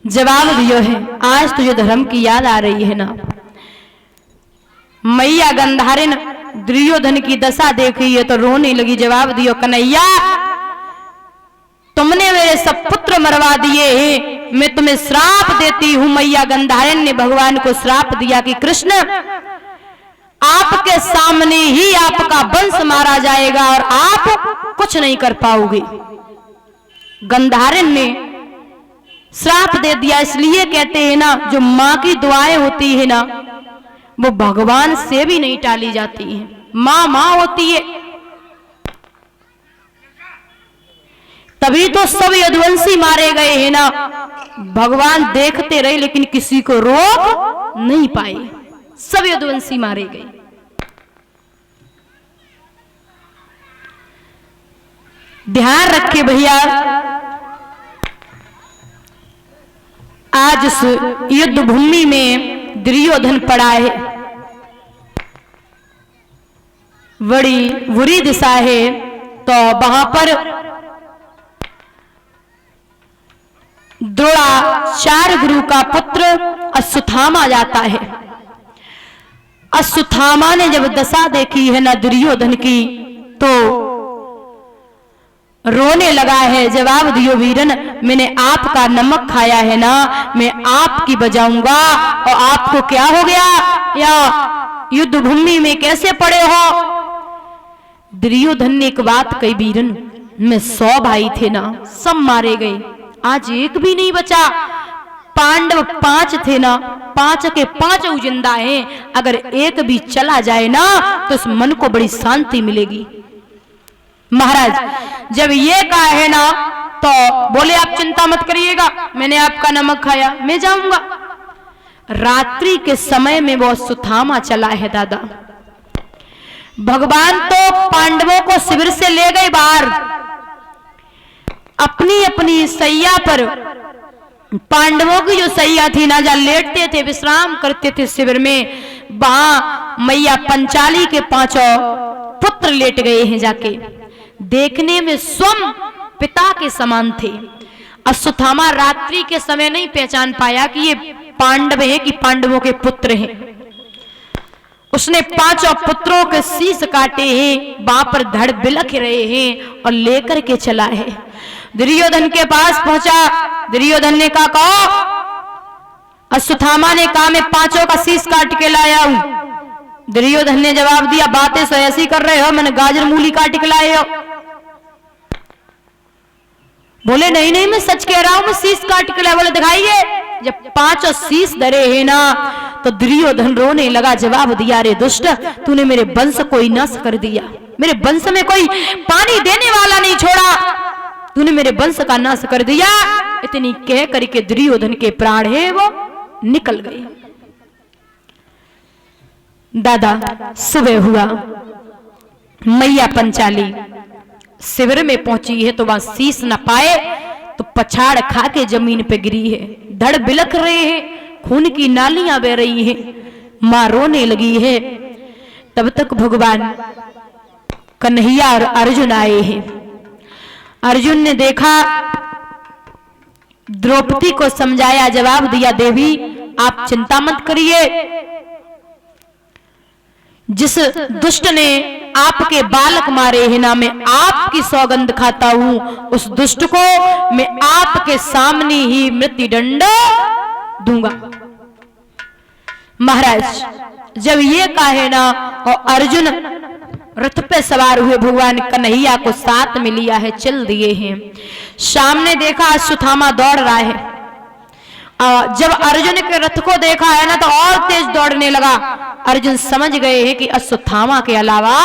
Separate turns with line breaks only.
जवाब दियो है। आज तुझे धर्म की याद आ रही है ना। मैया गंधारिन दुर्योधन की दशा देखी है तो रोने लगी। जवाब दियो, कन्हैया तुमने मेरे सब पुत्र मरवा दिए हैं, मैं तुम्हें श्राप देती हूं। मैया गंधारिन ने भगवान को श्राप दिया कि कृष्ण आपके सामने ही आपका वंश मारा जाएगा और आप कुछ नहीं कर पाओगे। गंधारिन ने श्राप दे दिया। इसलिए कहते हैं ना, जो माँ की दुआएं होती है ना वो भगवान से भी नहीं टाली जाती है। माँ माँ होती है। तभी तो सब यदुवंशी मारे गए हैं ना। भगवान देखते रहे लेकिन किसी को रोक नहीं पाए। सब यदुवंशी मारे गए। ध्यान रखे भैया, आज उस युद्ध भूमि में दुर्योधन पड़ा है। बड़ी बुरी दिशा है। तो वहां पर द्रोणाचार्य का पुत्र अश्वत्थामा जाता है। अश्वत्थामा ने जब दशा देखी है ना दुर्योधन की तो रोने लगा है। जवाब दियो वीरन, मैंने आपका नमक खाया है ना, मैं आपकी बजाऊंगा। और आपको क्या हो गया, या युद्ध भूमि में कैसे पड़े हो? दुर्योधन ने एक बात कही, वीरन में 100 भाई थे ना, सब मारे गए, आज एक भी नहीं बचा। पांडव 5 थे ना, 5 के 5 जिंदा हैं। अगर एक भी चला जाए ना तो उस मन को बड़ी शांति मिलेगी। महाराज जब ये कहा है ना तो बोले, आप चिंता मत करिएगा, मैंने आपका नमक खाया, मैं जाऊंगा। रात्रि के समय में वो अश्वत्थामा चला है। दादा भगवान तो पांडवों को शिविर से ले गए बाहर, अपनी अपनी सैया पर। पांडवों की जो सैया थी ना, जहाँ लेटते थे, विश्राम करते थे शिविर में, वहां मैया पंचाली के 5 पुत्र लेट गए हैं। जाके देखने में स्वयं पिता के समान थे। अश्वत्थामा रात्रि के समय नहीं पहचान पाया कि ये पांडव हैं कि पांडवों के पुत्र हैं। उसने 5 पुत्रों के शीश काटे हैं, वहां पर धड़ बिलख रहे हैं और लेकर के चला है। दुर्योधन के पास पहुंचा। दुर्योधन ने कहा, अश्वत्थामा ने कहा, मैं 5 का शीश काट के लाया हूं। दुर्योधन ने जवाब दिया, बातें तो ऐसी कर रहे हो, मैंने गाजर मूली काट के लाए हो। बोले नहीं नहीं, मैं सच कह रहा हूं, मैं शीश काट के लाया। बोले दिखाइए। जब 5 शीश धरे है ना तो दुर्योधन रोने लगा। जवाब दिया, रे दुष्ट, तूने मेरे वंश को ही नाश कर दिया, मेरे वंश में कोई पानी देने वाला नहीं छोड़ा, तूने मेरे वंश का नाश कर दिया। इतनी कह करके दुर्योधन के प्राण है वो निकल गए। दादा सुबह हुआ, मैया पंचाली शिविर में पहुंची है तो वहां शीश न पाए तो पछाड़ खा के जमीन पे गिरी है। धड़ बिलख रहे हैं, खून की नालियां बह रही हैं। मां रोने लगी है। तब तक भगवान कन्हैया और अर्जुन आए हैं। अर्जुन ने देखा द्रौपदी को समझाया, जवाब दिया, देवी आप चिंता मत करिए, जिस दुष्ट ने आपके बालक मारे हैं ना, मैं आपकी सौगंध खाता हूं, उस दुष्ट को मैं आपके सामने ही मृत्युदंड दूंगा। महाराज जब ये कहे ना, और अर्जुन रथ पे सवार हुए, भगवान कन्हैया को साथ में लिया है, चल दिए हैं। सामने देखा अश्वत्थामा दौड़ रहा है, जब अर्जुन के रथ को देखा है ना तो और तेज दौड़ने लगा। अर्जुन समझ गए हैं कि अश्वत्थामा के अलावा